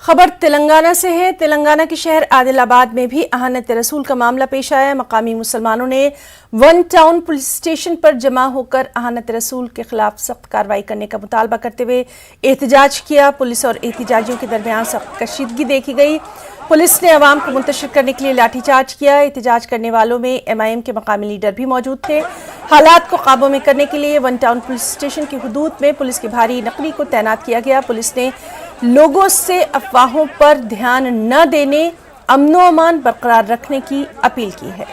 खबर तेलंगाना से है। तेलंगाना के शहर आदिलाबाद में भी अहानत रसूल का मामला पेश आया। मकामी मुसलमानों ने वन टाउन पुलिस स्टेशन पर जमा होकर अहानत रसूल के खिलाफ सख्त कार्रवाई करने का मुतालबा करते हुए एहतजाज किया। पुलिस और एहतजाजियों के दरमियान सख्त कशीदगी देखी गई। पुलिस ने अवाम को मुंतशिर करने के लिए लाठीचार्ज किया। एहतजाज करने वालों में MIM के मकामी लीडर भी मौजूद थे। हालात को काबू में करने के लिए वन टाउन पुलिस स्टेशन की हुदूद में पुलिस की भारी नकली को तैनात किया गया। पुलिस ने लोगों से अफवाहों पर ध्यान न देने, अमनो अमान बरकरार रखने की अपील की है।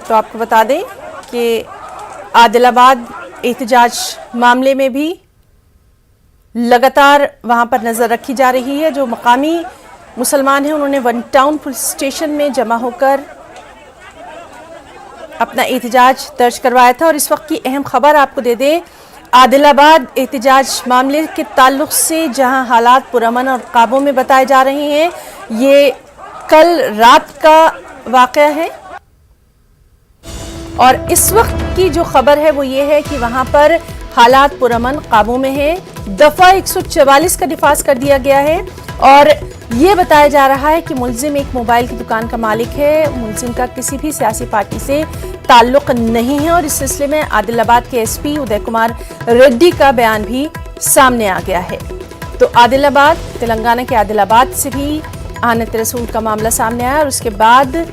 तो आपको बता दें कि आदिलाबाद एहतजाज मामले में भी लगातार वहां पर नजर रखी जा रही है। जो मकामी मुसलमान हैं उन्होंने वन टाउन पुलिस स्टेशन में जमा होकर अपना एहतजाज दर्ज करवाया था। और इस वक्त की अहम खबर आपको दे दें, आदिलाबाद एहतजाज मामले के ताल्लुक से जहां हालात पुरअमन और काबू में बताए जा रहे हैं, ये कल रात का वाक़या है। और इस वक्त की जो खबर है वो ये है कि वहां पर हालात पुरअमन काबू में है। दफा 144 का निफाज कर दिया गया है और ये बताया जा रहा है कि मुलजिम एक मोबाइल की दुकान का मालिक है। मुलजिम का किसी भी सियासी पार्टी से ताल्लुक नहीं है। और इस सिलसिले में आदिलाबाद के SP उदय कुमार रेड्डी का बयान भी सामने आ गया है। तो आदिलाबाद, तेलंगाना के आदिलाबाद से भी अहानत रसूल का मामला सामने आया और उसके बाद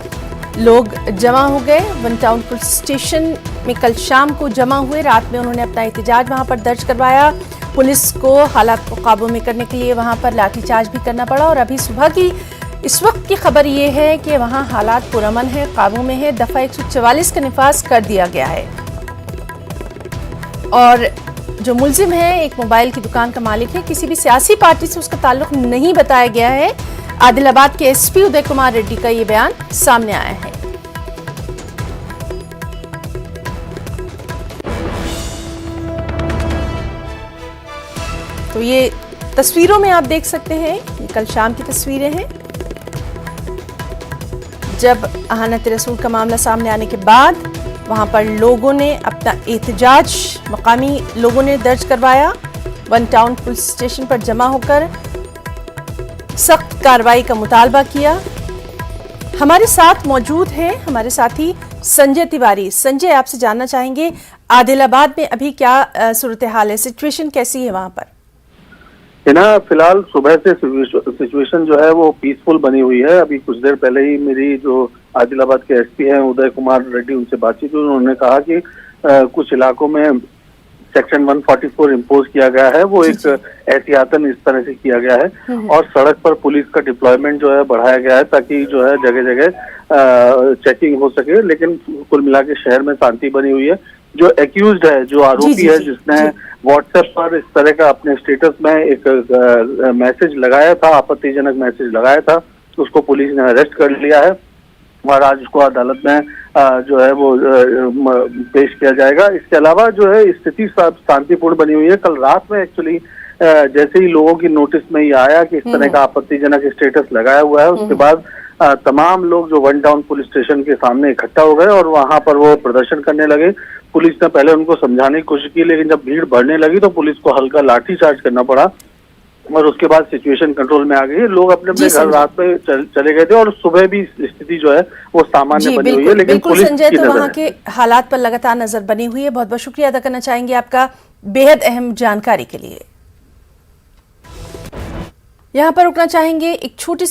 लोग जमा हो गए। वन टाउन पुलिस स्टेशन में कल शाम को जमा हुए। रात में उन्होंने अपना एहतजाज वहां पर दर्ज करवाया। पुलिस को हालात को काबू में करने के लिए वहां पर लाठीचार्ज भी करना पड़ा। और अभी सुबह की इस वक्त की खबर ये है कि वहां हालात पुरअमन है, काबू में है। दफा 144 का निफाज कर दिया गया है। और जो मुलजिम है एक मोबाइल की दुकान का मालिक है, किसी भी सियासी पार्टी से उसका ताल्लुक नहीं बताया गया है। आदिलाबाद के SP उदय कुमार रेड्डी का ये बयान सामने आया है। तो ये तस्वीरों में आप देख सकते हैं, ये कल शाम की तस्वीरें हैं जब अहानत रसूल का मामला सामने आने के बाद वहां पर लोगों ने अपना एहतजाज, मकामी लोगों ने दर्ज करवाया। वन टाउन पुलिस स्टेशन पर जमा होकर सख्त कार्रवाई का मुतालबा किया। हमारे साथ मौजूद हैं हमारे साथी संजय तिवारी। संजय, आपसे जानना चाहेंगे आदिलाबाद में अभी क्या सूरत हाल है, सिचुएशन कैसी है वहां पर? फिलहाल सुबह से सिचुएशन जो है वो पीसफुल बनी हुई है। अभी कुछ देर पहले ही मेरी जो आदिलाबाद के SP हैं उदय कुमार रेड्डी, उनसे बातचीत हुई। उन्होंने कहा कि कुछ इलाकों में सेक्शन 144 इम्पोज किया गया है, वो एक एहतियातन इस तरह से किया गया है। और सड़क पर पुलिस का डिप्लॉयमेंट जो है बढ़ाया गया है ताकि जो है जगह जगह चेकिंग हो सके। लेकिन कुल मिला के शहर में शांति बनी हुई है। जो एक्यूज्ड है, जो आरोपी है, जिसने व्हाट्सएप पर इस तरह का अपने स्टेटस में एक मैसेज लगाया था, आपत्तिजनक मैसेज लगाया था, उसको पुलिस ने अरेस्ट कर लिया है और आज उसको अदालत में जो है वो पेश किया जाएगा। इसके अलावा जो है स्थिति शांतिपूर्ण बनी हुई है। कल रात में एक्चुअली जैसे ही लोगों की नोटिस में ये आया कि इस तरह का आपत्तिजनक स्टेटस लगाया हुआ है, उसके बाद तमाम लोग जो वन टाउन पुलिस स्टेशन के सामने इकट्ठा हो गए और वहां पर वो प्रदर्शन करने लगे। पुलिस ने पहले उनको समझाने की कोशिश की, लेकिन जब भीड़ बढ़ने लगी तो पुलिस को हल्का लाठीचार्ज करना पड़ा और उसके बाद सिचुएशन कंट्रोल में आ गई। लोग अपने अपने घर रात में चले गए थे और सुबह भी स्थिति जो है वो सामान्य बनी हुई है। लेकिन पुलिस संजय, तो वहाँ के हालात पर लगातार नजर बनी हुई है। बहुत बहुत शुक्रिया अदा करना चाहेंगे आपका बेहद अहम जानकारी के लिए। यहाँ पर रुकना चाहेंगे एक छोटी सी